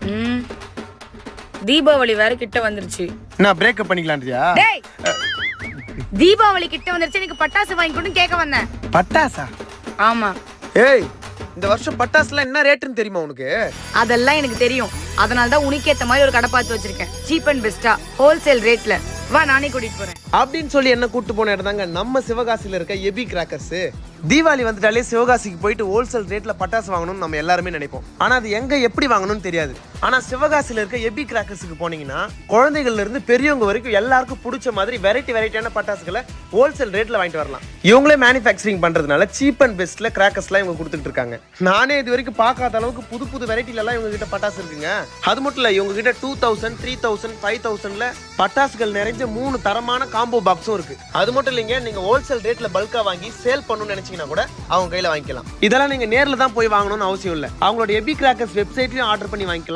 ம் தீபாவளி வேற கிட்ட வந்துருச்சு. நான் பிரேக்கப் பண்ணிக்கலான்றியா? டேய் தீபாவளி கிட்ட வந்துருச்சு, எனக்கு பட்டாசு வாங்கி கொடுன்னு கேட்க வந்தேன். பட்டாசா? ஆமா. ஏய், இந்த வருஷம் பட்டாசுலாம் என்ன ரேட்டுன்னு தெரியுமா உனக்கு? அதெல்லாம் எனக்கு தெரியும். அதனால தான் உனக்கு ஏத்த மாதிரி ஒரு கடை பார்த்து வச்சிருக்கேன். சீப் அண்ட் பெஸ்டா ஹோல்சேல் ரேட்ல. வா, நானே கூட்டிட்டு போறேன். அப்படின்னு சொல்லி என்ன கூட்டு போன இடம் தாங்க நம்ம சிவகாசியில இருக்க எபி கிராக்கர்ஸ். தீபாவளி வந்துட்டாலே சிவகாசிக்கு போயிட்டு ஹோல்சேல் ரேட்ல பட்டாசு வாங்கணும்னு நம்ம எல்லாருமே நினைப்போம். ஆனா அது எங்க எப்படி வாங்கணும்னு தெரியாது. ஆனா சிவகாசியில இருக்க எபி கிராக்கர்ஸுக்கு போனீங்கன்னா குழந்தைகள்ல இருந்து பெரியவங்க வரைக்கும் எல்லாருக்கும் பிடிச்ச மாதிரி வெரைட்டியான பட்டாசுகளை ஹோல்சேல் ரேட்ல வாங்கிட்டு வரலாம். இவங்களே மேனுஃபேக்சரிங் பண்றதுனால சீப் அண்ட் பெஸ்ட்ல கிராக்கர்ஸ்லாம் இவங்க கொடுத்துட்டு இருக்காங்க. நானே இது வரைக்கும் பார்க்காத அளவுக்கு புது வெரைட்டில எல்லாம் இவங்க கிட்ட பட்டாசு இருக்குங்க. அது மட்டும் இல்ல, இவங்க கிட்ட 2000, 3000, 5000ல பட்டாசுகள் நிறைஞ்ச 3 தரமான காம்போ பாக்ஸும் இருக்கு. அது மட்டும் இல்லைங்க, நீங்க ஹோல்சேல் ரேட்ல பல்கா வாங்கி சேல் பண்ணணும்னு நினைச்சீங்கன்னா கூட அவங்க கையில வாங்கிக்கலாம். இதெல்லாம் நீங்க நேர்ல தான் போய் வாங்கணும்னு அவசியம் இல்லை. அவங்களோட எபி கிராக்கர்ஸ் வெப்சைட்லயும் ஆர்டர் பண்ணி வாங்கிக்கலாம்.